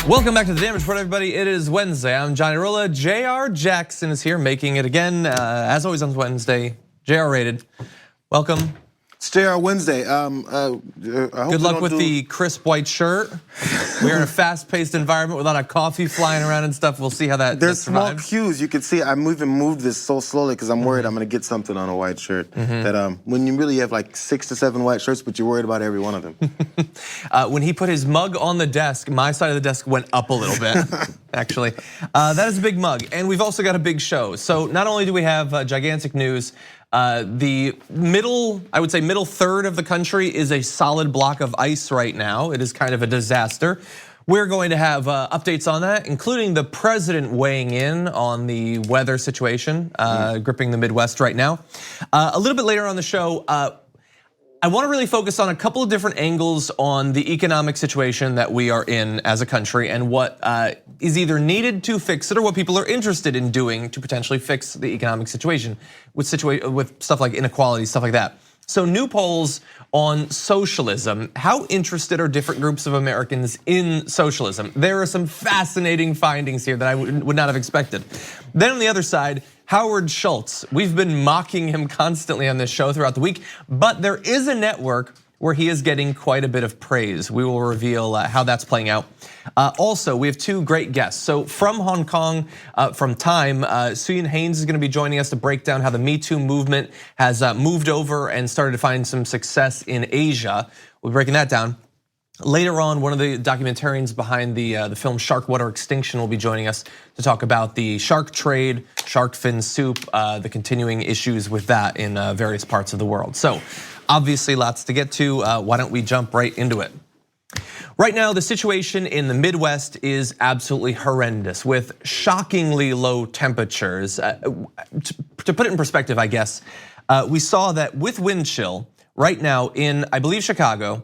Welcome back to the Damage Report, everybody. It is Wednesday. I'm Johnny Rolla. Jayar Jackson is here, making it again, as always on Wednesday. Jayar rated. Welcome. It's Jayar Wednesday. Good luck with the crisp white shirt. We're in a fast-paced environment with a lot of coffee flying around and stuff. We'll see how that There's survives. small cues. You can see I'm even moved this so slowly because I'm worried I'm going to get something on a white shirt. That when you really have like 6 to 7 white shirts, but you're worried about every one of them. When he put his mug on the desk, my side of the desk went up a little bit, actually. That is a big mug, and we've also got a big show. So not only do we have gigantic news, the I would say middle third of the country is a solid block of ice right now. It is kind of a disaster. We're going to have updates on that, including the president weighing in on the weather situation gripping the Midwest right now. A little bit later on the show, I want to really focus on a couple of different angles on the economic situation that we are in as a country and what is either needed to fix it or what people are interested in doing to potentially fix the economic situation with stuff like inequality, stuff like that. So new polls on socialism. How interested are different groups of Americans in socialism? There are some fascinating findings here that I would not have expected. Then on the other side, Howard Schultz. We've been mocking him constantly on this show throughout the week, but there is a network where he is getting quite a bit of praise. We will reveal how that's playing out. Also, we have 2 great guests. So from Hong Kong, from Time, Suyin Haynes is gonna be joining us to break down how the Me Too movement has moved over and started to find some success in Asia. We'll be breaking that down. Later on, one of the documentarians behind the film Sharkwater, Extinction will be joining us to talk about the shark trade, shark fin soup, the continuing issues with that in various parts of the world. So obviously lots to get to, why don't we jump right into it? Right now, the situation in the Midwest is absolutely horrendous with shockingly low temperatures. To put it in perspective, I guess, we saw that with wind chill right now in, I believe, Chicago,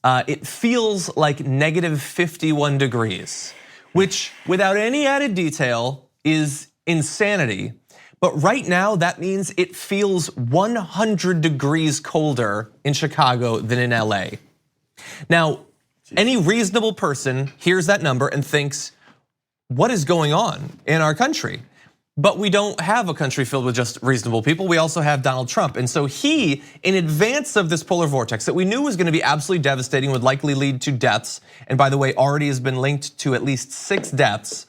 it feels like negative 51 degrees, which without any added detail is insanity. But right now that means it feels 100 degrees colder in Chicago than in LA. Now, any reasonable person hears that number and thinks, what is going on in our country? But we don't have a country filled with just reasonable people. We also have Donald Trump. And so he, in advance of this polar vortex that we knew was gonna be absolutely devastating, would likely lead to deaths, and by the way, already has been linked to at least 6 deaths,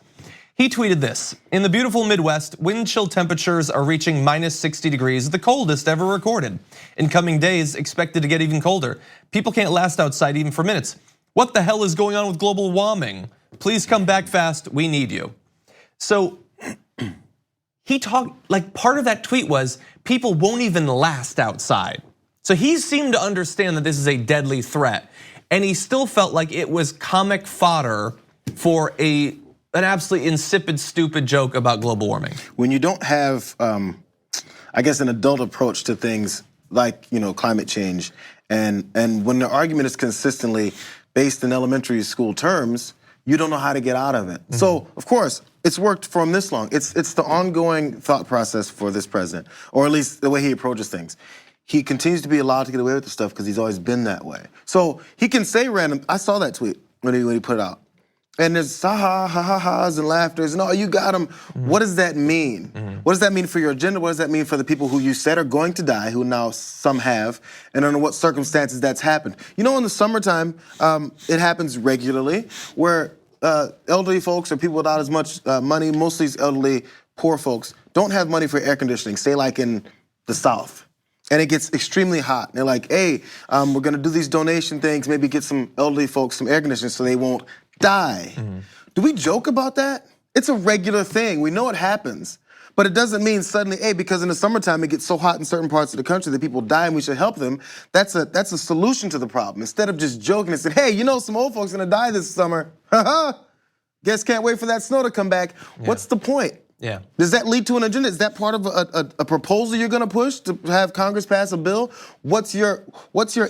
he tweeted this: in the beautiful Midwest, wind chill temperatures are reaching minus 60 degrees, the coldest ever recorded. In coming days, expected to get even colder. People can't last outside even for minutes. What the hell is going on with global warming? Please come back fast, we need you. So, he talked, like part of that tweet was people won't even last outside. So he seemed to understand that this is a deadly threat, and he still felt like it was comic fodder for an absolutely insipid, stupid joke about global warming. When you don't have, I guess, an adult approach to things like climate change, and when the argument is consistently based in elementary school terms, you don't know how to get out of it. So of course, it's worked from this long. It's the ongoing thought process for this president, or at least the way he approaches things. He continues to be allowed to get away with the stuff because he's always been that way. So he can say random. I saw that tweet when he put it out, and there's ha-ha-has and laughters and oh, you got him. What does that mean? What does that mean for your agenda? What does that mean for the people who you said are going to die, who now some have, and under what circumstances that's happened? In the summertime, it happens regularly where elderly folks or people without as much money, mostly elderly, poor folks, don't have money for air conditioning, say like in the South. And it gets extremely hot. And they're like, hey, we're gonna do these donation things, maybe get some elderly folks some air conditioning so they won't die. Do we joke about that? It's a regular thing, we know it happens. But it doesn't mean suddenly, hey, because in the summertime it gets so hot in certain parts of the country that people die and we should help them. That's a solution to the problem. Instead of just joking and saying, hey, some old folks gonna die this summer. Guess can't wait for that snow to come back. Yeah. What's the point? Yeah. Does that lead to an agenda? Is that part of a proposal you're gonna push to have Congress pass a bill? What's your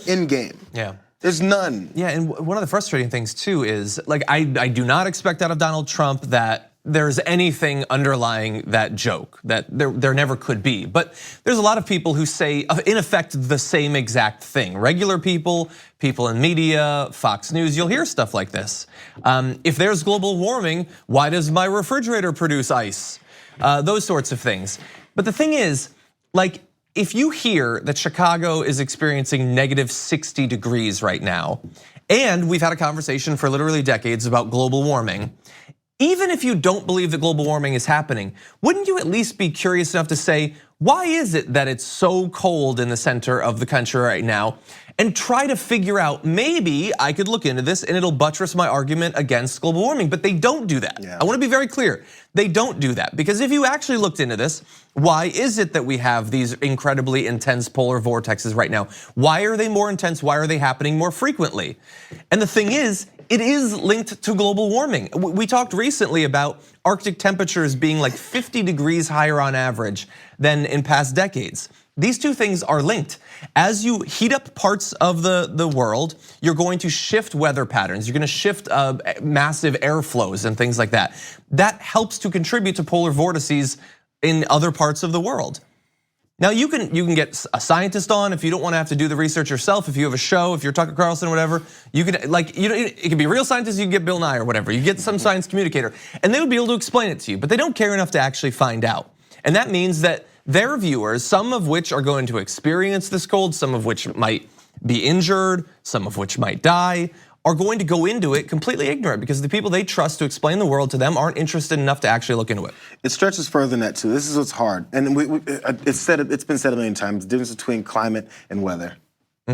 end game? Yeah. There's none. Yeah, and one of the frustrating things too is, like, I do not expect out of Donald Trump that there's anything underlying that joke, that there never could be. But there's a lot of people who say, in effect, the same exact thing. Regular people, people in media, Fox News, you'll hear stuff like this. If there's global warming, why does my refrigerator produce ice? Those sorts of things. But the thing is, like, if you hear that Chicago is experiencing negative 60 degrees right now, and we've had a conversation for literally decades about global warming, even if you don't believe that global warming is happening, wouldn't you at least be curious enough to say, why is it that it's so cold in the center of the country right now? And try to figure out, maybe I could look into this and it'll buttress my argument against global warming, but they don't do that. I wanna be very clear, they don't do that. Because if you actually looked into this, why is it that we have these incredibly intense polar vortexes right now? Why are they more intense? Why are they happening more frequently? And the thing is, it is linked to global warming. We talked recently about Arctic temperatures being like 50 degrees higher on average than in past decades. These two things are linked. As you heat up parts of the world, you're going to shift weather patterns. You're gonna shift massive airflows and things like that. That helps to contribute to polar vortices in other parts of the world. Now you can get a scientist on if you don't want to have to do the research yourself. If you have a show, if you're Tucker Carlson or whatever, you can it can be real scientists. You can get Bill Nye or whatever. You get some science communicator, and they would be able to explain it to you. But they don't care enough to actually find out, and that means that their viewers, some of which are going to experience this cold, some of which might be injured, some of which might die, are going to go into it completely ignorant because the people they trust to explain the world to them aren't interested enough to actually look into it. It stretches further than that too. This is what's hard, and it's been said a million times. The difference between climate and weather.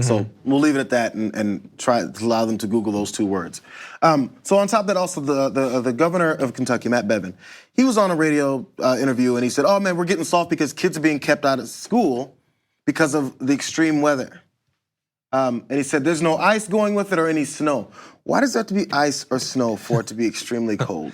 So we'll leave it at that and try to allow them to Google those two words. So on top of that, also the governor of Kentucky, Matt Bevin, he was on a radio interview and he said, "Oh man, we're getting soft because kids are being kept out of school because of the extreme weather." And he said, "There's no ice going with it or any snow." Why does there have to be ice or snow for it to be extremely cold?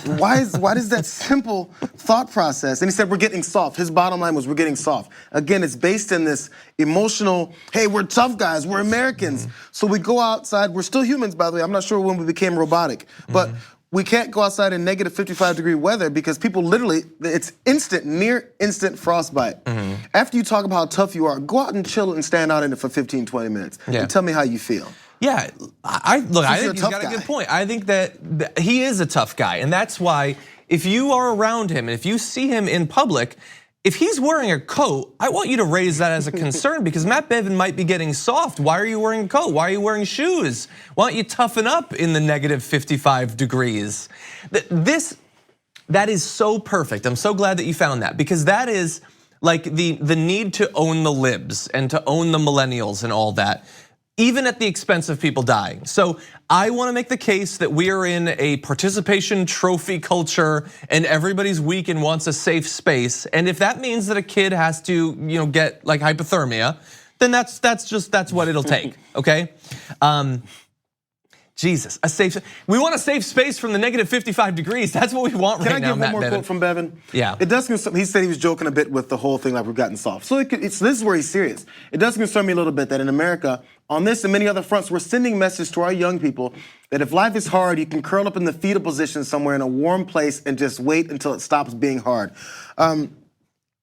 Why does that simple thought process? And he said, we're getting soft. His bottom line was, we're getting soft. Again, it's based in this emotional, hey, we're tough guys, we're Americans. So we go outside, we're still humans, by the way. I'm not sure when we became robotic, but we can't go outside in negative 55-degree weather because people literally, it's instant, near instant frostbite. After you talk about how tough you are, go out and chill and stand out in it for 15, 20 minutes and tell me how you feel. Yeah, I think he's got a good point. I think that he is a tough guy, and that's why if you are around him and if you see him in public, if he's wearing a coat, I want you to raise that as a concern because Matt Bevin might be getting soft. Why are you wearing a coat? Why are you wearing shoes? Why don't you toughen up in the negative 55 degrees? That is so perfect. I'm so glad that you found that because that is like the need to own the libs and to own the millennials and all that, even at the expense of people dying. So I wanna make the case that we are in a participation trophy culture and everybody's weak and wants a safe space. And if that means that a kid has to get like hypothermia, then that's what it'll take, okay? Jesus, we want a safe space from the negative 55 degrees. That's what we want right now, Can I give one more quote from Bevin? Yeah. It does concern, he said he was joking a bit with the whole thing like we've gotten soft. So this is where he's serious. It does concern me a little bit that in America, on this and many other fronts, we're sending messages to our young people that if life is hard, you can curl up in the fetal position somewhere in a warm place and just wait until it stops being hard.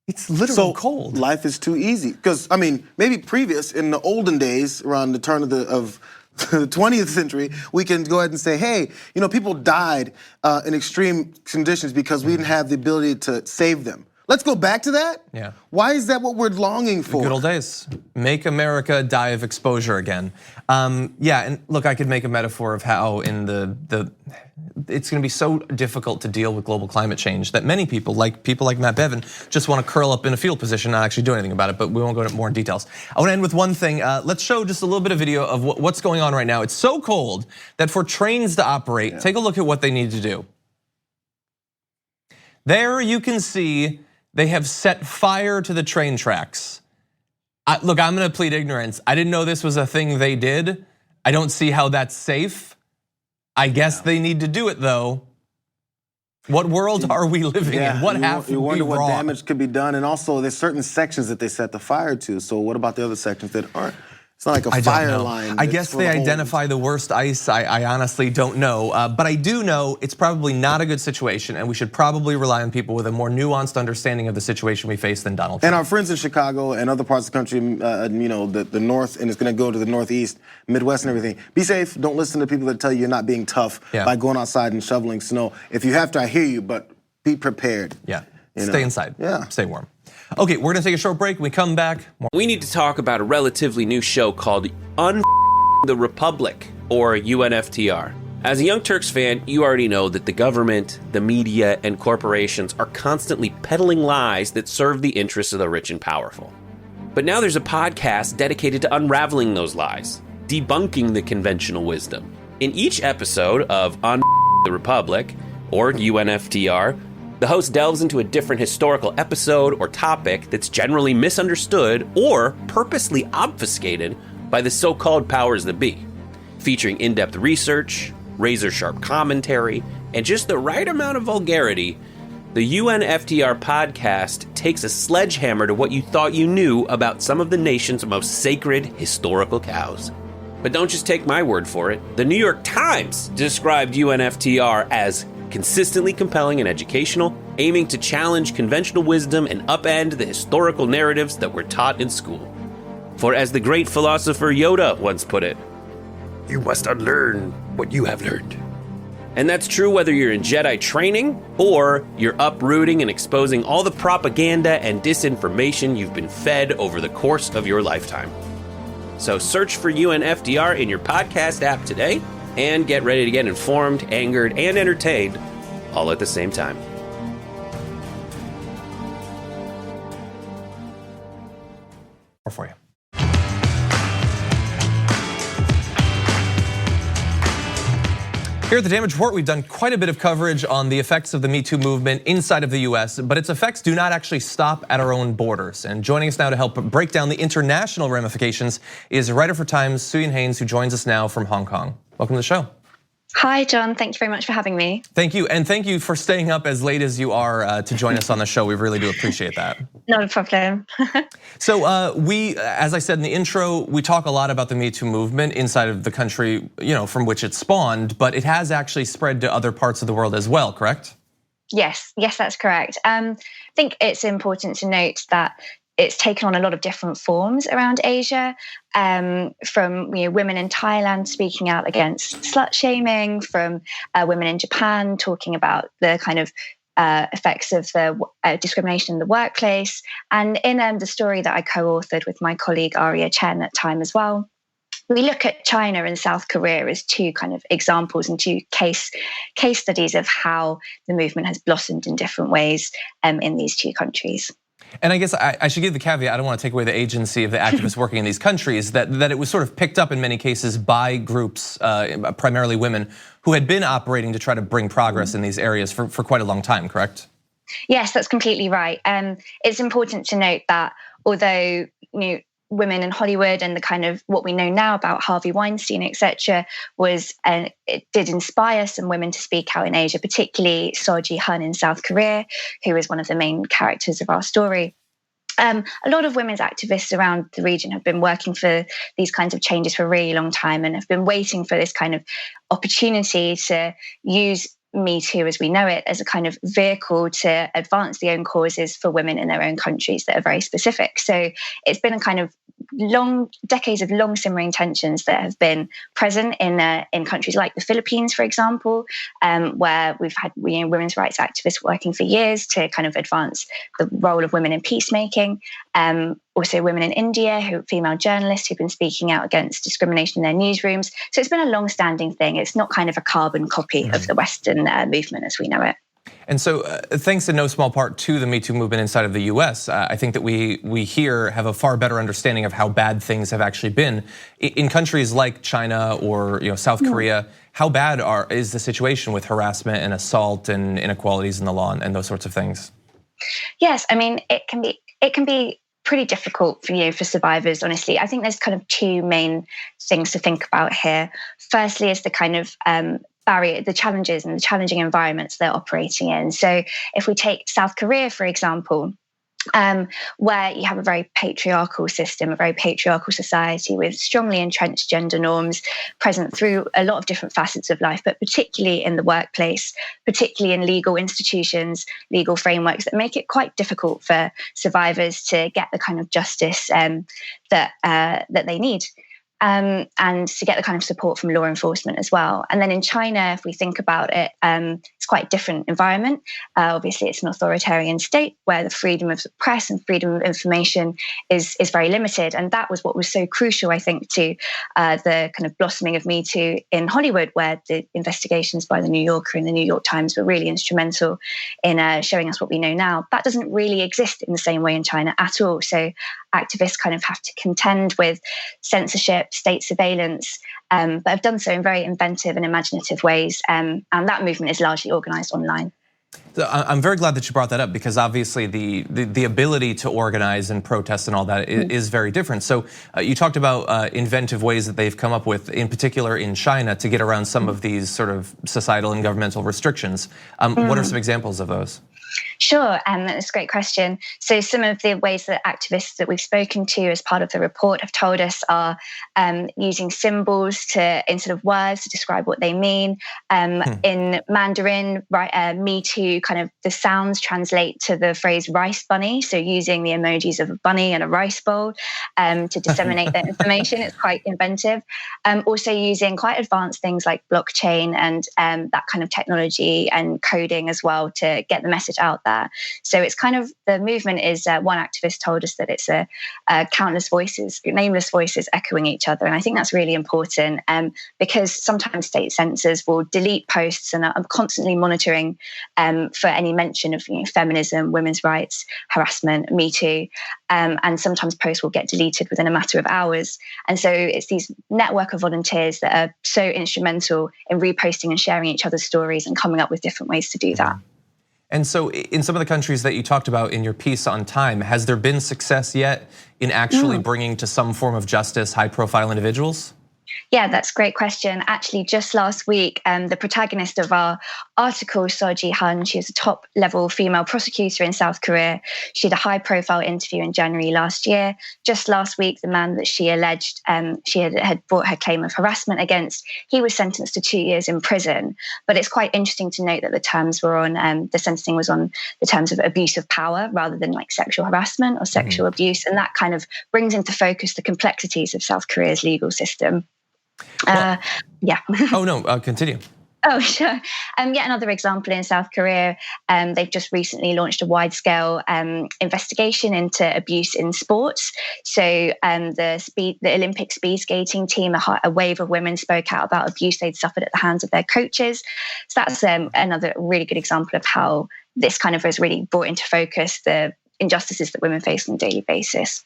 It's literally cold. Life is too easy. Because, I mean, maybe previous, in the olden days, around the turn of the 20th century, we can go ahead and say, hey, people died in extreme conditions because we didn't have the ability to save them. Let's go back to that? Yeah. Why is that what we're longing for? The good old days. Make America die of exposure again. Yeah, and look, I could make a metaphor of how in it's gonna be so difficult to deal with global climate change that many people like Matt Bevin just wanna curl up in a fetal position and not actually do anything about it, but we won't go into more in details. I wanna end with one thing. Let's show just a little bit of video of what's going on right now. It's so cold that for trains to operate, take a look at what they need to do. There you can see they have set fire to the train tracks. Look, I'm gonna plead ignorance. I didn't know this was a thing they did. I don't see how that's safe. I guess they need to do it though. What world are we living in? What have we You wonder what wrong? damage could be done, and also there's certain sections that they set the fire to. So what about the other sections that aren't It's not like a fire line. I guess they identify the worst ice. I honestly don't know. But I do know it's probably not a good situation, and we should probably rely on people with a more nuanced understanding of the situation we face than Donald Trump. And our friends in Chicago and other parts of the country, the North, and it's going to go to the Northeast, Midwest, and everything. Be safe. Don't listen to people that tell you you're not being tough by going outside and shoveling snow. If you have to, I hear you, but be prepared. Yeah. Stay inside. Yeah. Stay warm. Okay, we're gonna take a short break. When we come back, we need to talk about a relatively new show called the Republic, or UNFTR. As a Young Turks fan, you already know that the government, the media, and corporations are constantly peddling lies that serve the interests of the rich and powerful. But now there's a podcast dedicated to unraveling those lies, debunking the conventional wisdom. In each episode of the Republic, or UNFTR, the host delves into a different historical episode or topic that's generally misunderstood or purposely obfuscated by the so-called powers that be, featuring in-depth research, razor-sharp commentary, and just the right amount of vulgarity. The UNFTR podcast takes a sledgehammer to what you thought you knew about some of the nation's most sacred historical cows. But don't just take my word for it. The New York Times described UNFTR as consistently compelling and educational, aiming to challenge conventional wisdom and upend the historical narratives that were taught in school. For as the great philosopher Yoda once put it, you must unlearn what you have learned. And that's true whether you're in Jedi training or you're uprooting and exposing all the propaganda and disinformation you've been fed over the course of your lifetime. So search for UNFTR in your podcast app today and get ready to get informed, angered, and entertained all at the same time. For you. Here at the Damage Report, we've done quite a bit of coverage on the effects of the Me Too movement inside of the US, but its effects do not actually stop at our own borders. And joining us now to help break down the international ramifications is writer for Times, Suyin Haynes, who joins us now from Hong Kong. Welcome to the show. Hi, John. Thank you very much for having me. Thank you. And thank you for staying up as late as you are to join us on the show. We really do appreciate that. Not a problem. So we, as I said in the intro, we talk a lot about the Me Too movement inside of the country, from which it spawned, but it has actually spread to other parts of the world as well, correct? Yes, that's correct. I think it's important to note that it's taken on a lot of different forms around Asia, from women in Thailand speaking out against slut shaming, from women in Japan talking about the kind of effects of the discrimination in the workplace. And in the story that I co-authored with my colleague Aria Chen at Time as well, we look at China and South Korea as two kind of examples and two case studies of how the movement has blossomed in different ways in these two countries. And I guess I should give the caveat, I don't want to take away the agency of the activists working in these countries, that it was sort of picked up in many cases by groups, primarily women, who had been operating to try to bring progress in these areas for quite a long time, correct? Yes, that's completely right. It's important to note that although women in Hollywood and the kind of what we know now about Harvey Weinstein, etc., it did inspire some women to speak out in Asia, particularly Seo Ji-hun in South Korea, who is one of the main characters of our story. A lot of women's activists around the region have been working for these kinds of changes for a really long time and have been waiting for this kind of opportunity to use Me Too as we know it as a kind of vehicle to advance their own causes for women in their own countries that are very specific. So it's been a kind of decades of long simmering tensions that have been present in countries like the Philippines, for example, where we've had women's rights activists working for years to kind of advance the role of women in peacemaking. Also women in India, female journalists who've been speaking out against discrimination in their newsrooms. So it's been a long-standing thing. It's not kind of a carbon copy of the Western movement as we know it. And so thanks in no small part to the Me Too movement inside of the US, I think that we here have a far better understanding of how bad things have actually been. In countries like China or South Korea, how bad is the situation with harassment and assault and inequalities in the law and those sorts of things? Yes, I mean, it can be pretty difficult for survivors, honestly. I think there's kind of two main things to think about here. Firstly is the kind of barrier, the challenges and the challenging environments they're operating in. So if we take South Korea, for example, where you have a very patriarchal system, a very patriarchal society with strongly entrenched gender norms present through a lot of different facets of life, but particularly in the workplace, particularly in legal institutions, legal frameworks that make it quite difficult for survivors to get the kind of justice that they need. And to get the kind of support from law enforcement as well. And then in China, if we think about it, it's quite a different environment. Obviously, it's an authoritarian state where the freedom of the press and freedom of information is very limited. And that was what was so crucial, I think, to the kind of blossoming of Me Too in Hollywood, where the investigations by the New Yorker and the New York Times were really instrumental in showing us what we know now. That doesn't really exist in the same way in China at all. So activists kind of have to contend with censorship, state surveillance, but have done so in very inventive and imaginative ways. And that movement is largely organized online. So I'm very glad that you brought that up, because obviously the ability to organize and protest and all that is very different. So you talked about inventive ways that they've come up with, in particular in China, to get around some of these sort of societal and governmental restrictions. What are some examples of those? Sure, that's a great question. So some of the ways that activists that we've spoken to as part of the report have told us are using symbols instead of words to describe what they mean. In Mandarin, Me Too, kind of the sounds translate to the phrase rice bunny. So using the emojis of a bunny and a rice bowl to disseminate that information. It's quite inventive. Also using quite advanced things like blockchain and that kind of technology and coding as well to get the message out there. So it's kind of, the movement is, one activist told us that it's a countless voices, nameless voices echoing each other. And I think that's really important because sometimes state censors will delete posts and are constantly monitoring for any mention of feminism, women's rights, harassment, Me Too. And sometimes posts will get deleted within a matter of hours. And so it's these network of volunteers that are so instrumental in reposting and sharing each other's stories and coming up with different ways to do that. And so in some of the countries that you talked about in your piece on Time, has there been success yet in actually bringing to some form of justice high-profile individuals? Yeah, that's a great question. Actually, just last week, the protagonist of our article, Soji Han, she is a top-level female prosecutor in South Korea. She had a high-profile interview in January last year. Just last week, the man that she alleged she had brought her claim of harassment against, he was sentenced to 2 years in prison. But it's quite interesting to note that the terms were on, the sentencing was on the terms of abuse of power rather than like sexual harassment or sexual abuse. And that kind of brings into focus the complexities of South Korea's legal system. Yeah. Oh no, continue. Oh, sure. Yet another example in South Korea, they've just recently launched a wide-scale investigation into abuse in sports. So the Olympic speed skating team, a wave of women spoke out about abuse they'd suffered at the hands of their coaches. So that's another really good example of how this kind of has really brought into focus the injustices that women face on a daily basis.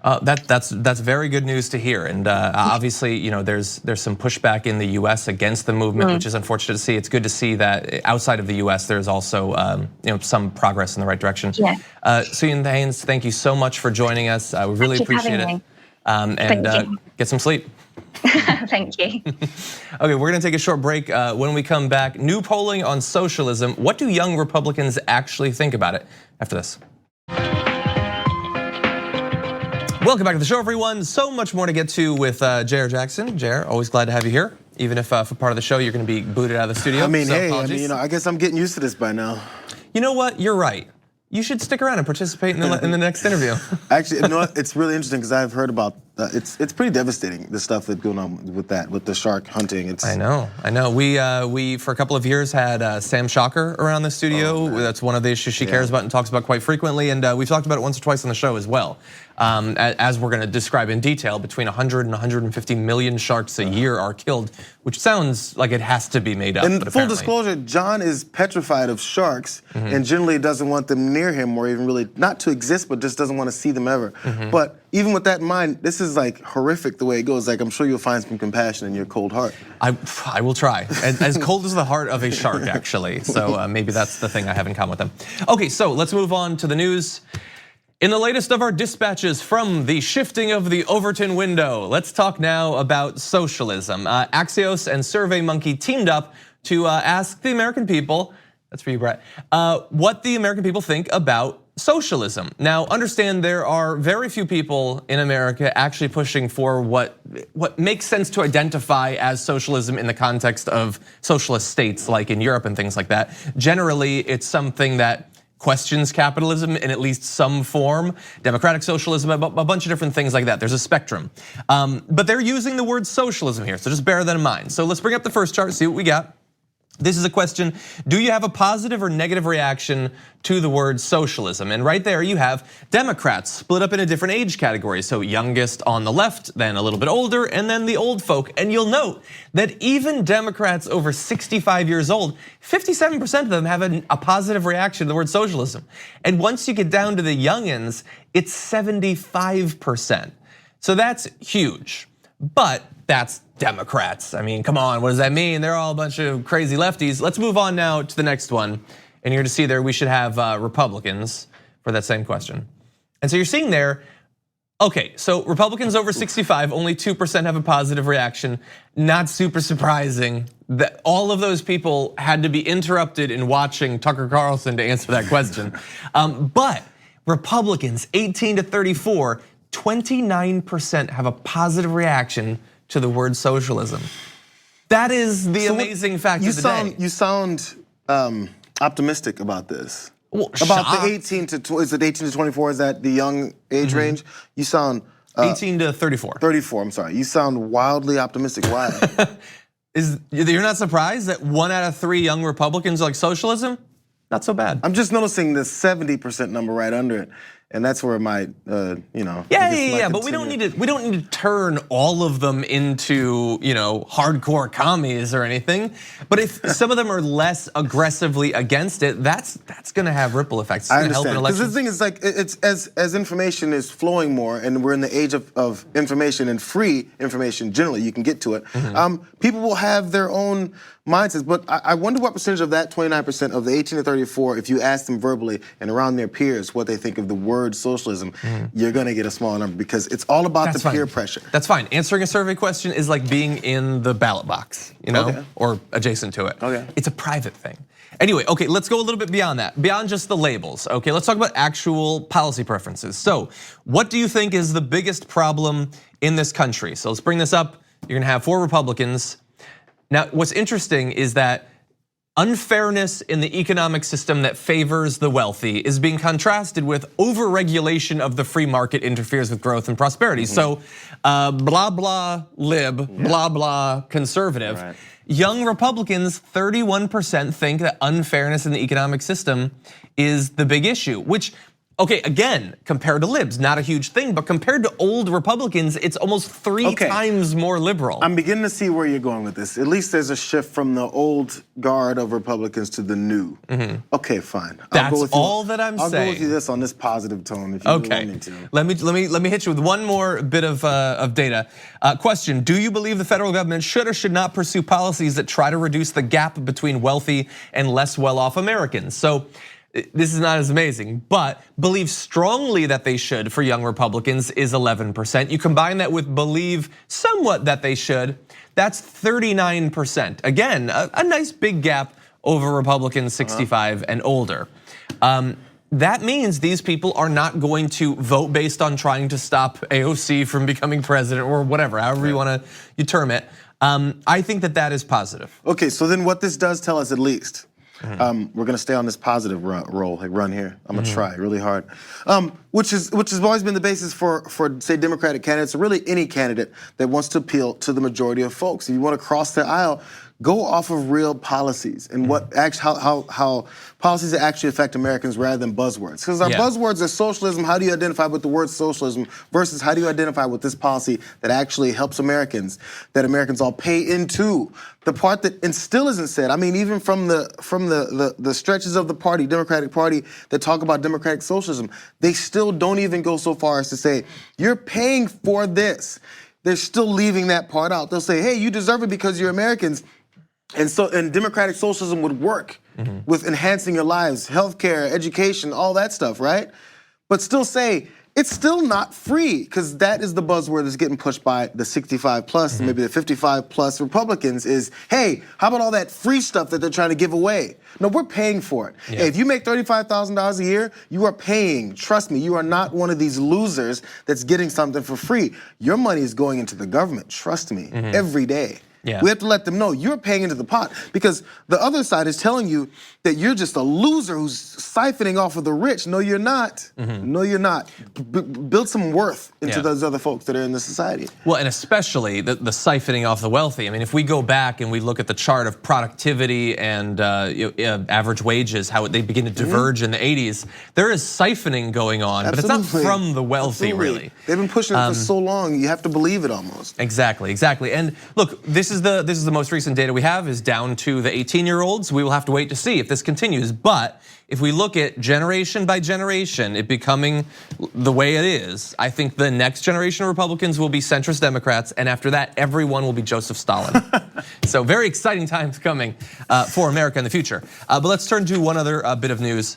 That's very good news to hear, and obviously, there's some pushback in the U.S. against the movement, which is unfortunate to see. It's good to see that outside of the U.S. there's also some progress in the right direction. Yeah. Suyin, Haynes, thank you so much for joining us. We really appreciate it. And get some sleep. Thank you. Okay, we're gonna take a short break. When we come back, new polling on socialism. What do young Republicans actually think about it? After this. Welcome back to the show, everyone. So much more to get to with Jayar Jackson. Jayar, always glad to have you here. Even if for part of the show you're going to be booted out of the studio. I mean, I guess I'm getting used to this by now. You know what? You're right. You should stick around and participate in the next interview. Actually, you know what? It's really interesting because I've heard about it's pretty devastating, the stuff that's going on with the shark hunting. I know. We for a couple of years had Sam Shocker around the studio. That's one of the issues she cares about and talks about quite frequently, and we've talked about it once or twice on the show as well. As we're going to describe in detail, between 100 and 150 million sharks a year are killed, which sounds like it has to be made up. And full disclosure, John is petrified of sharks and generally doesn't want them near him, or even really not to exist, but just doesn't want to see them ever. But even with that in mind, this is like horrific the way it goes. Like, I'm sure you'll find some compassion in your cold heart. I will try. As cold as the heart of a shark, actually. So maybe that's the thing I have in common with them. Okay, so let's move on to the news. In the latest of our dispatches from the shifting of the Overton window, let's talk now about socialism. Axios and SurveyMonkey teamed up to ask the American people, that's for you, Brett, what the American people think about socialism. Now, understand there are very few people in America actually pushing for what makes sense to identify as socialism in the context of socialist states like in Europe and things like that. Generally, it's something that questions capitalism in at least some form, democratic socialism, a bunch of different things like that. There's a spectrum. But they're using the word socialism here, so just bear that in mind. So let's bring up the first chart, see what we got. This is a question, do you have a positive or negative reaction to the word socialism? And right there you have Democrats split up into different age categories. So youngest on the left, then a little bit older, and then the old folk. And you'll note that even Democrats over 65 years old, 57% of them have a positive reaction to the word socialism. And once you get down to the youngins, it's 75%. So that's huge, but that's Democrats. I mean, come on, what does that mean? They're all a bunch of crazy lefties. Let's move on now to the next one. And you're to see there, we should have Republicans for that same question. And so you're seeing there, okay, so Republicans over 65, only 2% have a positive reaction. Not super surprising that all of those people had to be interrupted in watching Tucker Carlson to answer that question. But Republicans, 18 to 34, 29% have a positive reaction to the word socialism. That is the amazing fact of the day. You sound optimistic about this. Well, about the 18 to, is it 18 to 24, is that the young age range? You sound 18 to 34. 34, I'm sorry. You sound wildly optimistic, why? You're not surprised that 1 out of 3 young Republicans like socialism? Not so bad. I'm just noticing the 70% number right under it. And that's where my, Yeah, but we don't need to turn all of them into, hardcore commies or anything. But if some of them are less aggressively against it, that's gonna have ripple effects. It's I gonna help in understand. elections. Because the thing is, like, it's as information is flowing more, and we're in the age of information and free information. Generally, you can get to it. People will have their own mindsets, but I wonder what percentage of that 29% of the 18 to 34, if you ask them verbally and around their peers what they think of the word socialism, you're gonna get a small number because it's all about the peer pressure. That's fine. Answering a survey question is like being in the ballot box, or adjacent to it. Okay. It's a private thing. Anyway, okay, let's go a little bit beyond that, beyond just the labels. Okay, let's talk about actual policy preferences. So, what do you think is the biggest problem in this country? So let's bring this up. You're gonna have 4 Republicans. Now, what's interesting is that unfairness in the economic system that favors the wealthy is being contrasted with overregulation of the free market interferes with growth and prosperity. So, blah, blah, lib, blah, blah, conservative. Right. Young Republicans, 31% think that unfairness in the economic system is the big issue, which, okay, again, compared to libs, not a huge thing, but compared to old Republicans, it's almost 3 times more liberal. I'm beginning to see where you're going with this. At least there's a shift from the old guard of Republicans to the new. Okay, fine. That's all that I'm saying. I'll go with you this on this positive tone if you really want me to. Let me hit you with one more bit of data. Question, do you believe the federal government should or should not pursue policies that try to reduce the gap between wealthy and less well-off Americans? So, this is not as amazing, but believe strongly that they should for young Republicans is 11%. You combine that with believe somewhat that they should, that's 39%. Again, a nice big gap over Republicans 65 and older. That means these people are not going to vote based on trying to stop AOC from becoming president or whatever, however you term it. I think that is positive. Okay, so then what this does tell us at least, we're gonna stay on this positive run here. I'm gonna try really hard, which has always been the basis for say Democratic candidates, or really any candidate that wants to appeal to the majority of folks. If you want to cross the aisle, go off of real policies and how policies that actually affect Americans rather than buzzwords. Because our buzzwords are socialism. How do you identify with the word socialism versus how do you identify with this policy that actually helps Americans, that Americans all pay into? The part that and still isn't said. I mean, even from the stretches of the party, Democratic Party, that talk about democratic socialism, they still don't even go so far as to say you're paying for this. They're still leaving that part out. They'll say, hey, you deserve it because you're Americans. And democratic socialism would work with enhancing your lives, healthcare, education, all that stuff, right? But still say, it's still not free, because that is the buzzword that's getting pushed by the 65 plus, maybe the 55 plus Republicans is, hey, how about all that free stuff that they're trying to give away? No, we're paying for it. Yeah. Hey, if you make $35,000 a year, you are paying. Trust me, you are not one of these losers that's getting something for free. Your money is going into the government, trust me, every day. Yeah. We have to let them know you're paying into the pot, because the other side is telling you that you're just a loser who's siphoning off of the rich. No, you're not. No, you're not. Build some worth into those other folks that are in the society. Well, and especially the siphoning off the wealthy. I mean, if we go back and we look at the chart of productivity and average wages, how they begin to diverge in the 80s, there is siphoning going on, but it's not from the wealthy, really. They've been pushing it for so long, you have to believe it almost. Exactly, exactly. And look, this is the most recent data we have is down to the 18-year-olds. We will have to wait to see if this continues. But if we look at generation by generation, it becoming the way it is, I think the next generation of Republicans will be centrist Democrats, and after that, everyone will be Joseph Stalin. So very exciting times coming for America in the future. But let's turn to one other bit of news.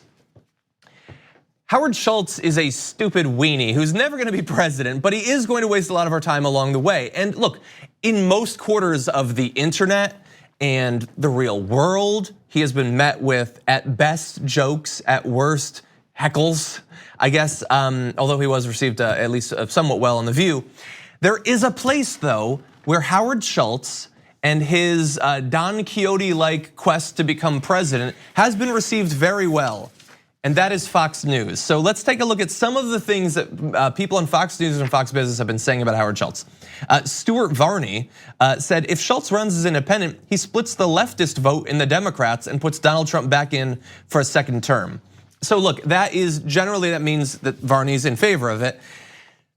Howard Schultz is a stupid weenie who's never gonna be president, but he is going to waste a lot of our time along the way. And look, in most quarters of the internet and the real world, he has been met with, at best, jokes, at worst, heckles, I guess, although he was received at least somewhat well on The View. There is a place, though, where Howard Schultz and his Don Quixote-like quest to become president has been received very well. And that is Fox News. So let's take a look at some of the things that people on Fox News and Fox Business have been saying about Howard Schultz. Stuart Varney said if Schultz runs as independent, he splits the leftist vote in the Democrats and puts Donald Trump back in for a second term. So look, that means that Varney's in favor of it.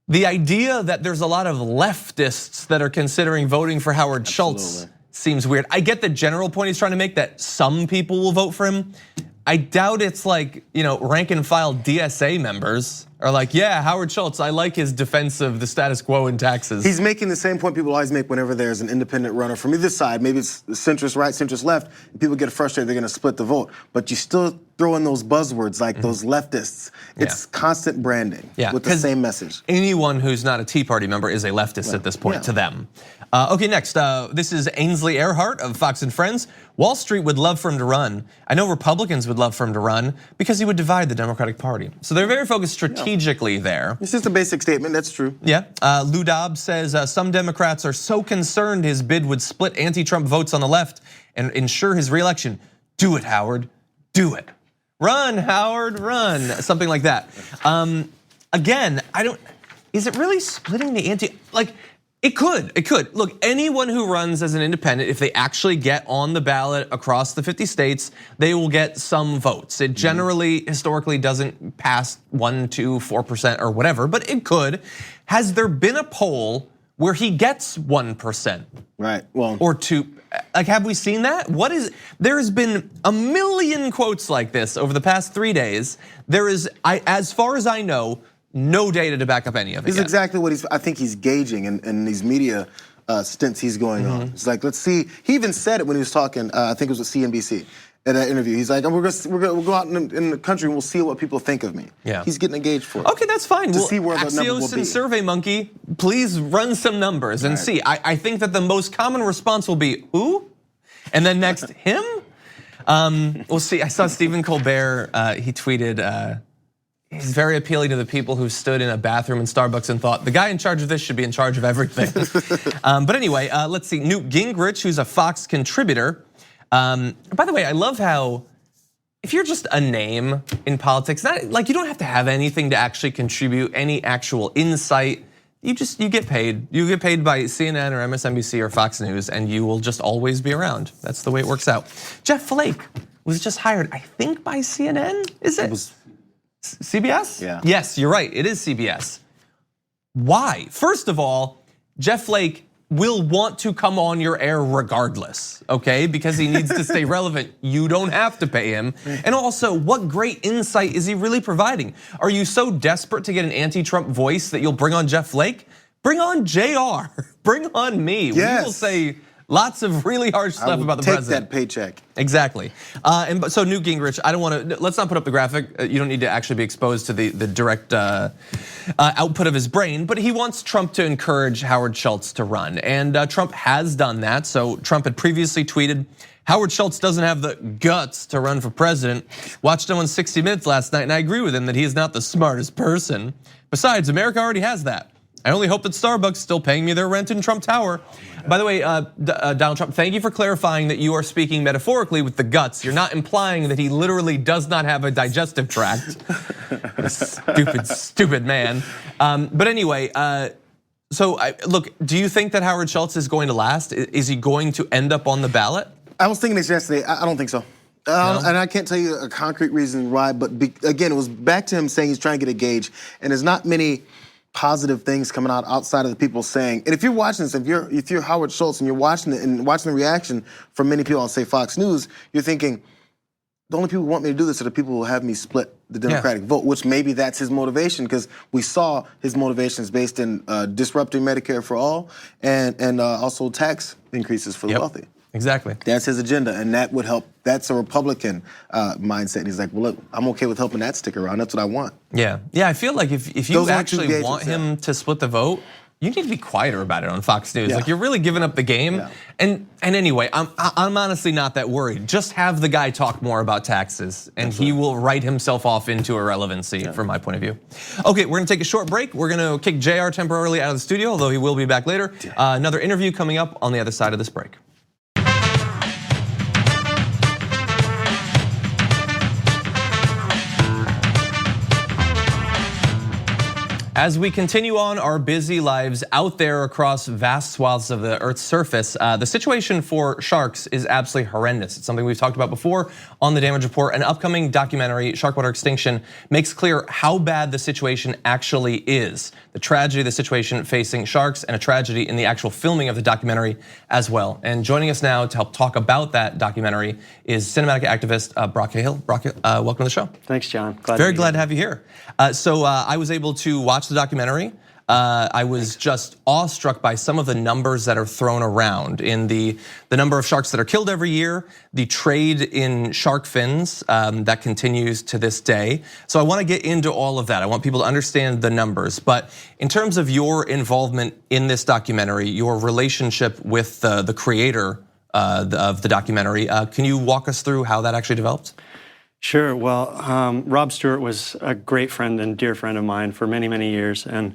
The idea that there's a lot of leftists that are considering voting for Howard Schultz seems weird. I get the general point he's trying to make, that some people will vote for him. I doubt it's like, rank and file DSA members are like, yeah, Howard Schultz, I like his defense of the status quo in taxes. He's making the same point people always make whenever there's an independent runner from either side. Maybe it's centrist right, centrist left, and people get frustrated, they're gonna split the vote. But you still throw in those buzzwords like those leftists. It's constant branding with the same message. Anyone who's not a Tea Party member is a leftist at this point to them. Okay, next, this is Ainsley Earhart of Fox and Friends. Wall Street would love for him to run. I know Republicans would love for him to run because he would divide the Democratic Party. So they're very focused strategically there. It's just a basic statement, that's true. Yeah, Lou Dobbs says some Democrats are so concerned his bid would split anti-Trump votes on the left and ensure his reelection. Do it, Howard, do it. Run, Howard, run, something like that. Again, is it really splitting the It could. Look, anyone who runs as an independent, if they actually get on the ballot across the 50 states, they will get some votes. It generally, historically, doesn't pass 1, 2, 4% or whatever, but it could. Has there been a poll where he gets 1%? Right, well. Or 2, have we seen that? There has been a million quotes like this over the past 3 days. There is, as far as I know, no data to back up any of it. This is exactly what I think he's gauging in these media stints he's going on. It's like, let's see. He even said it when he was talking. I think it was with CNBC in that interview. He's like, we'll go out in the country and we'll see what people think of me. Yeah. He's getting engaged for it. Okay, that's fine. To see where the numbers will Axios be. and SurveyMonkey, please run some numbers and see. I think that the most common response will be who, and then next him. We'll see. I saw Stephen Colbert. He tweeted. He's very appealing to the people who stood in a bathroom in Starbucks and thought, the guy in charge of this should be in charge of everything. But anyway, let's see, Newt Gingrich, who's a Fox contributor. By the way, I love how, if you're just a name in politics, you don't have to have anything to actually contribute, any actual insight. You get paid. You get paid by CNN or MSNBC or Fox News, and you will just always be around. That's the way it works out. Jeff Flake was just hired, I think, by CNN, is it? CBS? Yeah. Yes, you're right, it is CBS. Why? First of all, Jeff Flake will want to come on your air regardless, okay? Because he needs to stay relevant. You don't have to pay him. And also, what great insight is he really providing? Are you so desperate to get an anti-Trump voice that you'll bring on Jeff Flake? Bring on Jayar, bring on me. Yes. We will say Lots of really harsh stuff about the president. Take that paycheck. Exactly. And so Newt Gingrich, I don't want to, let's not put up the graphic. You don't need to actually be exposed to the direct output of his brain, but he wants Trump to encourage Howard Schultz to run. And Trump has done that. So Trump had previously tweeted, Howard Schultz doesn't have the guts to run for president. Watched him on 60 Minutes last night and I agree with him that he is not the smartest person. Besides, America already has that. I only hope that Starbucks is still paying me their rent in Trump Tower. By the way, Donald Trump, thank you for clarifying that you are speaking metaphorically with the guts. You're not implying that he literally does not have a digestive tract. Stupid man. But anyway, so look, do you think that Howard Schultz is going to last? Is he going to end up on the ballot? I was thinking this yesterday. I don't think so. No? And I can't tell you a concrete reason why, but again, it was back to him saying he's trying to get a gauge, and there's not many positive things coming out outside of the people saying. And if you're watching this, if you're Howard Schultz and you're watching it and watching the reaction from many people on, say, Fox News, you're thinking, the only people who want me to do this are the people who have me split the Democratic vote, which maybe that's his motivation, because we saw his motivations based in disrupting Medicare for all and also tax increases for the wealthy. Exactly. That's his agenda, and that would help. That's a Republican mindset. And he's like, well, look, I'm okay with helping that stick around. That's what I want. Yeah, I feel like if you actually want him to split the vote, you need to be quieter about it on Fox News. Like, you're really giving up the game. And anyway, I'm honestly not that worried. Just have the guy talk more about taxes, and he will write himself off into irrelevancy from my point of view. Okay, we're gonna take a short break. We're gonna kick Jayar temporarily out of the studio, although he will be back later. Another interview coming up on the other side of this break. As we continue on our busy lives out there across vast swaths of the Earth's surface, the situation for sharks is absolutely horrendous. It's something we've talked about before on the Damage Report. An upcoming documentary, Sharkwater Extinction, makes clear how bad the situation actually is. The tragedy of the situation facing sharks, and a tragedy in the actual filming of the documentary as well. And joining us now to help talk about that documentary is cinematic activist Cahill. Welcome to the show. Thanks, John. Very glad to have you here. So I was able to watch the documentary. I was just awestruck by some of the numbers that are thrown around in the number of sharks that are killed every year, the trade in shark fins that continues to this day. So I want to get into all of that. I want people to understand the numbers. But in terms of your involvement in this documentary, your relationship with the creator of the documentary, can you walk us through how that actually developed? Sure. Well, Rob Stewart was a great friend and dear friend of mine for many, many years. And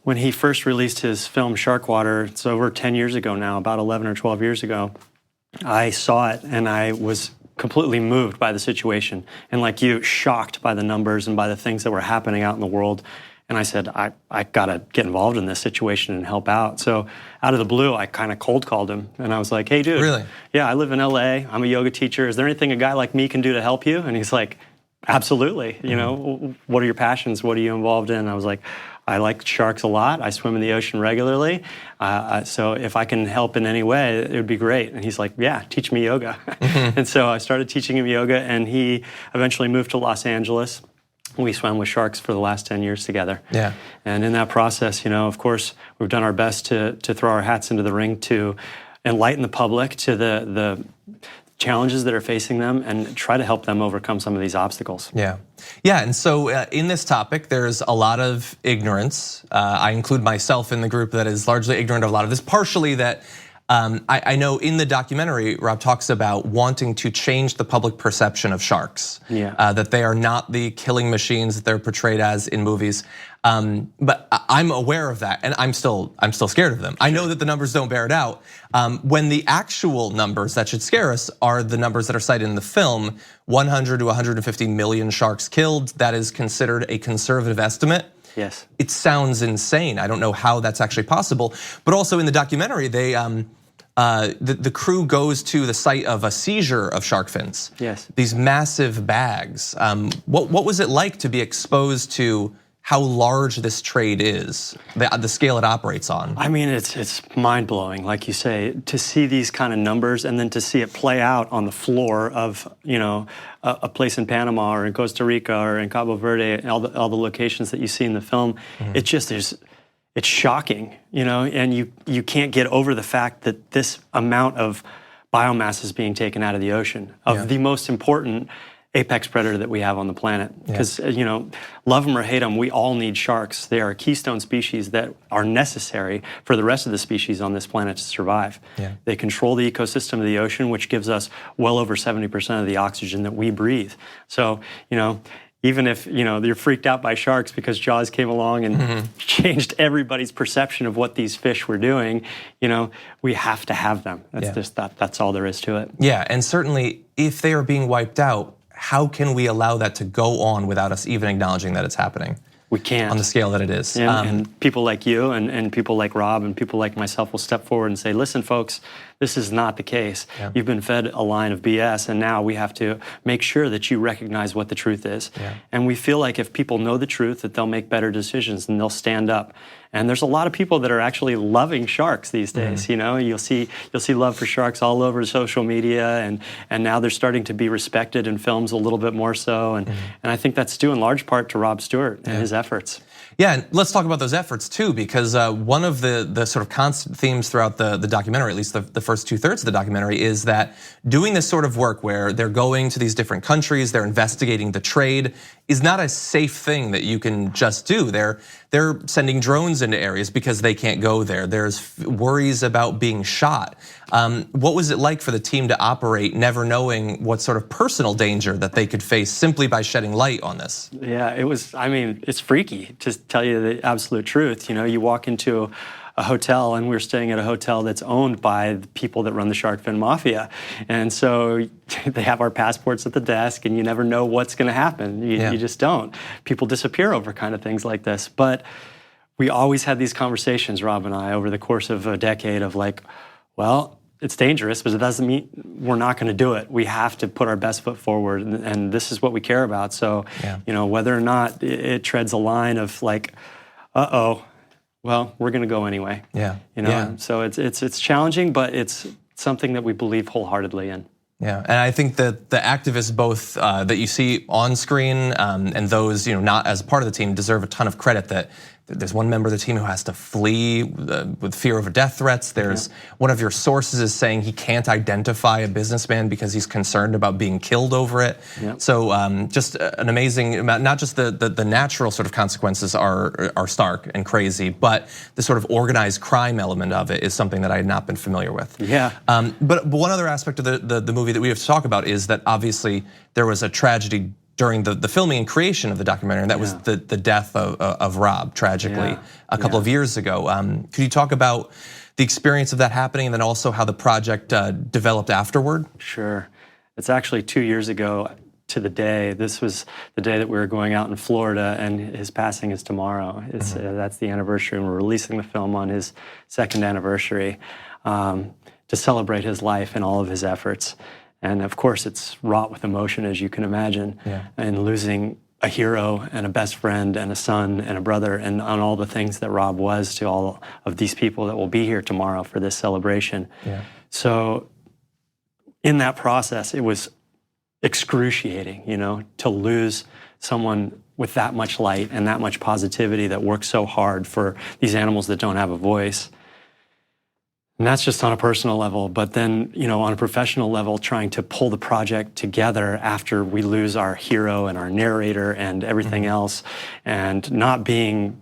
when he first released his film Sharkwater, it's over 10 years ago now, about 11 or 12 years ago, I saw it and I was completely moved by the situation. And like you, shocked by the numbers and by the things that were happening out in the world. And I said, I gotta get involved in this situation and help out. So out of the blue, I kind of cold called him. And I was like, hey dude, really? Yeah, I live in LA, I'm a yoga teacher. Is there anything a guy like me can do to help you? And he's like, absolutely. You know, what are your passions? What are you involved in? And I was like, I like sharks a lot. I swim in the ocean regularly. So if I can help in any way, it would be great. And he's like, yeah, teach me yoga. And so I started teaching him yoga, and he eventually moved to Los Angeles. We swam with sharks for the last 10 years together. Yeah. And in that process, you know, of course, we've done our best to throw our hats into the ring to enlighten the public to the challenges that are facing them and try to help them overcome some of these obstacles. Yeah, and so in this topic, there's a lot of ignorance. I include myself in the group that is largely ignorant of a lot of this, partially that I know in the documentary, Rob talks about wanting to change the public perception of sharks. That they are not the killing machines that they're portrayed as in movies. But I'm aware of that, and I'm still scared of them. I know that the numbers don't bear it out. When the actual numbers that should scare us are the numbers that are cited in the film, 100 to 150 million sharks killed. That is considered a conservative estimate. Yes. It sounds insane. I don't know how that's actually possible. But also in the documentary, they the crew goes to the site of a seizure of shark fins. Yes. These massive bags. What was it like to be exposed to how large this trade is, the scale it operates on? I mean, it's mind-blowing, like you say, to see these kind of numbers and then to see it play out on the floor of, you know, a place in Panama or in Costa Rica or in Cabo Verde, and all the locations that you see in the film. It just it's shocking, and you can't get over the fact that this amount of biomass is being taken out of the ocean, of the most important apex predator that we have on the planet. Because, love them or hate them, we all need sharks. They are a keystone species that are necessary for the rest of the species on this planet to survive. They control the ecosystem of the ocean, which gives us well over 70% of the oxygen that we breathe. So, even if you're freaked out by sharks because Jaws came along and changed everybody's perception of what these fish were doing, we have to have them. That's just that's all there is to it. Yeah, and certainly if they are being wiped out, how can we allow that to go on without us even acknowledging that it's happening? We can't. On the scale that it is. And people like you and people like Rob and people like myself will step forward and say, listen, folks, this is not the case. You've been fed a line of BS, and now we have to make sure that you recognize what the truth is. And we feel like if people know the truth, that they'll make better decisions and they'll stand up. And there's a lot of people that are actually loving sharks these days. You'll see love for sharks all over social media, and now they're starting to be respected in films a little bit more so. And I think that's due in large part to Rob Stewart and his efforts. Yeah, and let's talk about those efforts too, because one of the sort of constant themes throughout the documentary, at least the first 2/3 of the documentary, is that doing this sort of work where they're going to these different countries, they're investigating the trade, is not a safe thing that you can just do. They're sending drones into areas because they can't go there. There's worries about being shot. What was it like for the team to operate, never knowing what sort of personal danger that they could face simply by shedding light on this? Yeah, it was. I mean, it's freaky to tell you the absolute truth. You walk into a hotel, and we're staying at a hotel that's owned by the people that run the shark fin mafia, and so they have our passports at the desk, and you never know what's going to happen. You just don't. People disappear over kind of things like this, but we always had these conversations, Rob and I, over the course of a decade of like, well, it's dangerous, but it doesn't mean we're not going to do it. We have to put our best foot forward, and this is what we care about. So, whether or not it treads a line of like, well, we're going to go anyway. So it's challenging, but it's something that we believe wholeheartedly in. Yeah, and I think that the activists, both that you see on screen and those not as part of the team, deserve a ton of credit. That there's one member of the team who has to flee with fear of death threats. There's one of your sources is saying he can't identify a businessman because he's concerned about being killed over it. So just an amazing, not just the natural sort of consequences are stark and crazy, but the sort of organized crime element of it is something that I had not been familiar with. But one other aspect of the movie that we have to talk about is that obviously there was a tragedy during the filming and creation of the documentary, and that was the death of Rob, tragically, a couple of years ago. Could you talk about the experience of that happening, and then also how the project developed afterward? Sure. It's actually 2 years ago to the day. This was the day that we were going out in Florida, and his passing is tomorrow. That's the anniversary, and we're releasing the film on his second anniversary to celebrate his life and all of his efforts. And of course, it's wrought with emotion, as you can imagine, and losing a hero and a best friend and a son and a brother and on all the things that Rob was to all of these people that will be here tomorrow for this celebration. So in that process, it was excruciating, to lose someone with that much light and that much positivity that works so hard for these animals that don't have a voice. And that's just on a personal level, but then, on a professional level, trying to pull the project together after we lose our hero and our narrator and everything else, and not being,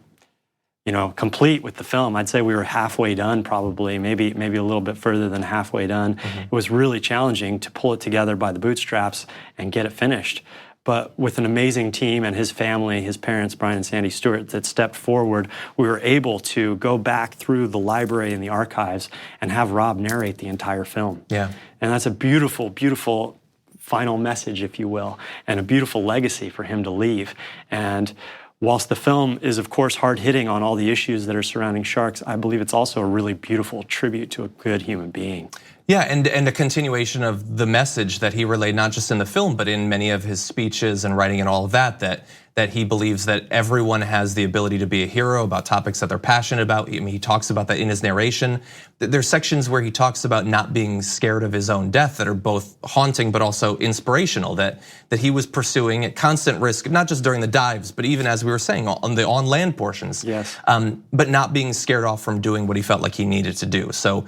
complete with the film. I'd say we were halfway done, probably, maybe a little bit further than halfway done. It was really challenging to pull it together by the bootstraps and get it finished. But with an amazing team and his family, his parents, Brian and Sandy Stewart, that stepped forward, we were able to go back through the library and the archives and have Rob narrate the entire film. And that's a beautiful, beautiful final message, if you will, and a beautiful legacy for him to leave. And whilst the film is, of course, hard-hitting on all the issues that are surrounding sharks, I believe it's also a really beautiful tribute to a good human being. Yeah, and a continuation of the message that he relayed, not just in the film, but in many of his speeches and writing and all of that, that that he believes that everyone has the ability to be a hero about topics that they're passionate about. I mean, he talks about that in his narration. There's sections where he talks about not being scared of his own death that are both haunting but also inspirational, that he was pursuing at constant risk, not just during the dives, but even as we were saying on the on land portions. Yes. But not being scared off from doing what he felt like he needed to do. So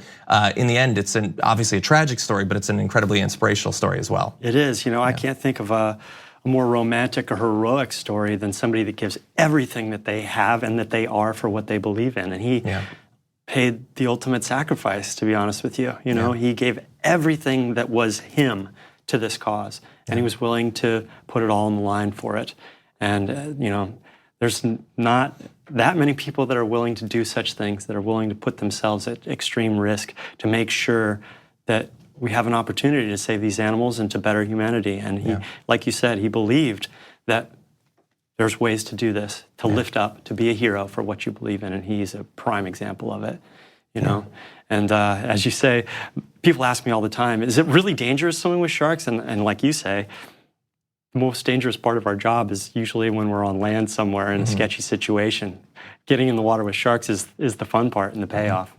in the end, it's obviously a tragic story, but it's an incredibly inspirational story as well. It is. I can't think of a more romantic or heroic story than somebody that gives everything that they have and that they are for what they believe in. And he paid the ultimate sacrifice, to be honest with you. He gave everything that was him to this cause, and he was willing to put it all on the line for it. And there's not that many people that are willing to do such things, that are willing to put themselves at extreme risk to make sure that we have an opportunity to save these animals and to better humanity. And he, like you said, he believed that there's ways to do this, to lift up, to be a hero for what you believe in, and he's a prime example of it, And as you say, people ask me all the time, is it really dangerous swimming with sharks? And like you say, the most dangerous part of our job is usually when we're on land somewhere in a sketchy situation. Getting in the water with sharks is the fun part and the payoff.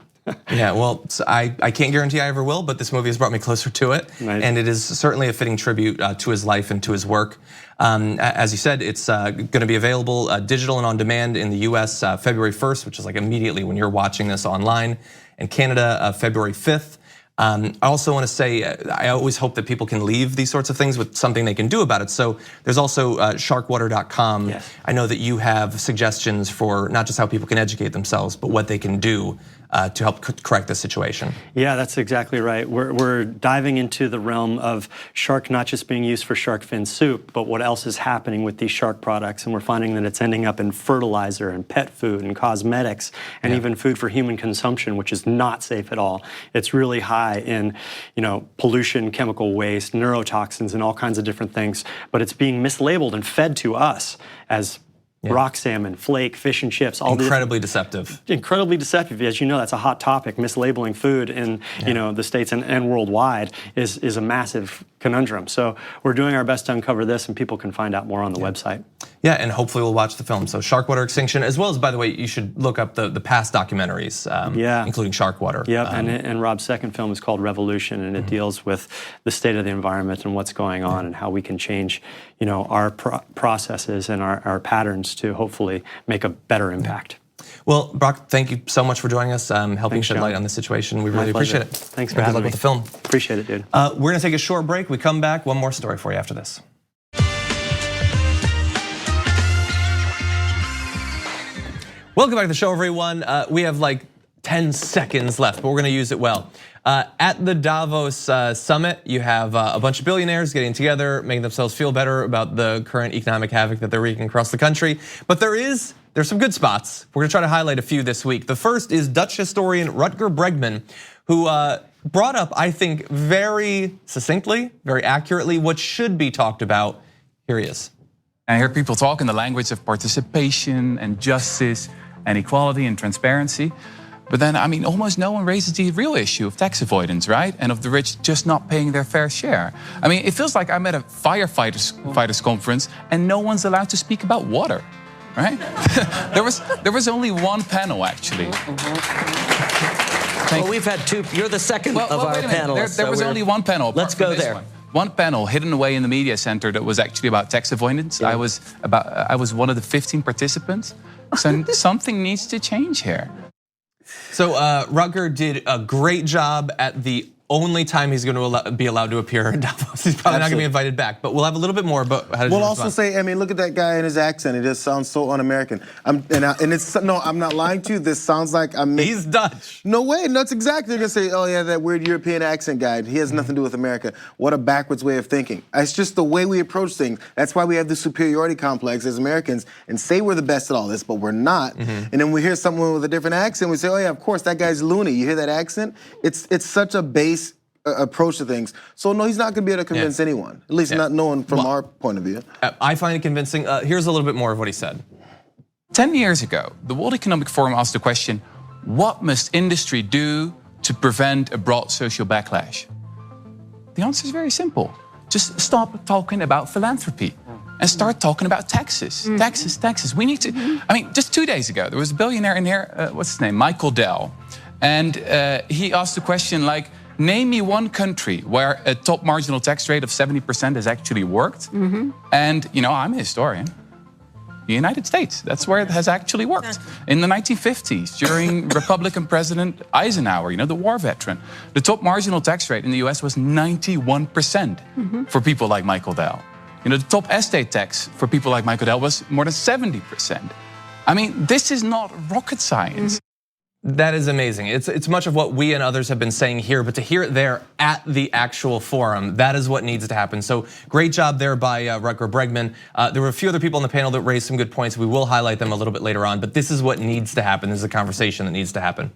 Yeah, well, I can't guarantee I ever will, but this movie has brought me closer to it. Nice. And it is certainly a fitting tribute to his life and to his work. As you said, it's gonna be available digital and on demand in the US February 1st, which is like immediately when you're watching this online, and Canada February 5th. I also want to say, I always hope that people can leave these sorts of things with something they can do about it. So there's also sharkwater.com. Yes. I know that you have suggestions for not just how people can educate themselves, but what they can do to help correct the situation. Yeah, that's exactly right. We're diving into the realm of shark not just being used for shark fin soup, but what else is happening with these shark products. And we're finding that it's ending up in fertilizer and pet food and cosmetics and even food for human consumption, which is not safe at all. It's really high in pollution, chemical waste, neurotoxins, and all kinds of different things. But it's being mislabeled and fed to us as rock salmon, flake, fish and chips. All incredibly deceptive. Incredibly deceptive. As you know, that's a hot topic. Mislabeling food in the States and worldwide is a massive conundrum. So we're doing our best to uncover this, and people can find out more on the website. Yeah, and hopefully we'll watch the film. So Sharkwater, Extinction, as well as, by the way, you should look up the past documentaries, including Sharkwater. Yep, and Rob's second film is called Revolution, and it deals with the state of the environment and what's going on and how we can change our processes and our patterns to hopefully make a better impact. Well, Brock, thank you so much for joining us, helping shed light on this situation. We really appreciate it. Thanks for having me. Good luck with the film. Appreciate it, dude. We're gonna take a short break. We come back, one more story for you after this. Welcome back to the show, everyone. We have like 10 seconds left, but we're gonna use it well. At the Davos summit, you have a bunch of billionaires getting together, making themselves feel better about the current economic havoc that they're wreaking across the country. But there's some good spots. We're gonna try to highlight a few this week. The first is Dutch historian Rutger Bregman, who brought up, I think, very succinctly, very accurately, what should be talked about. Here he is. I hear people talk in the language of participation and justice and equality and transparency. But then, I mean, almost no one raises the real issue of tax avoidance, right? And of the rich just not paying their fair share. I mean, it feels like I'm at a firefighters conference and no one's allowed to speak about water, right? there was only one panel, actually. Well, we've had two. You're the second of our panelists. There was only one panel. Let's go there. One panel hidden away in the media center that was actually about tax avoidance. Yeah. I was one of the 15 participants. So something needs to change here. So Rutger did a great job at the only time he's going to be allowed to appear in Davos. He's probably not going to be invited back, but we'll have a little bit more. But how did you also say, I mean, look at that guy and his accent. It just sounds so un-American. I'm not lying to you. This sounds like he's Dutch. No way. That's exactly. They're gonna say, oh yeah, that weird European accent guy. He has nothing to do with America. What a backwards way of thinking. It's just the way we approach things. That's why we have the superiority complex as Americans and say we're the best at all this, but we're not. And then we hear someone with a different accent. We say, oh yeah, of course that guy's loony. You hear that accent? It's such a base approach to things. So no, he's not gonna be able to convince anyone, at least not no one from our point of view. I find it convincing. Here's a little bit more of what he said. 10 years ago, the World Economic Forum asked the question, what must industry do to prevent a broad social backlash? The answer is very simple. Just stop talking about philanthropy. and start talking about taxes. Taxes. We need to. I mean, just 2 days ago, there was a billionaire in here, what's his name? Michael Dell. And he asked a question like, name me one country where a top marginal tax rate of 70% has actually worked. And, you know, I'm a historian. The United States, that's where it has actually worked. In the 1950s, during Republican President Eisenhower, you know, the war veteran, the top marginal tax rate in the US was 91% for people like Michael Dell. You know, the top estate tax for people like Michael Dell was more than 70%. I mean, this is not rocket science. That is amazing. It's much of what we and others have been saying here, but to hear it there at the actual forum, that is what needs to happen. So great job there by Rutger Bregman. There were a few other people on the panel that raised some good points. We will highlight them a little bit later on, but this is what needs to happen. This is a conversation that needs to happen.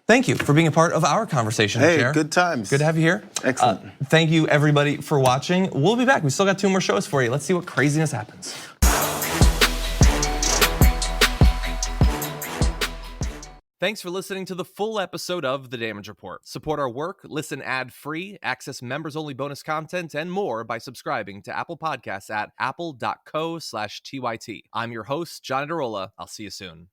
Thank you for being a part of our conversation, Hey, Jayar. good times. Good to have you here. Excellent. Thank you everybody for watching. We'll be back. We still got 2 more shows for you. Let's see what craziness happens. Thanks for listening to the full episode of The Damage Report. Support our work, listen ad-free, access members-only bonus content, and more by subscribing to Apple Podcasts at apple.co/TYT. I'm your host, John Adarola. I'll see you soon.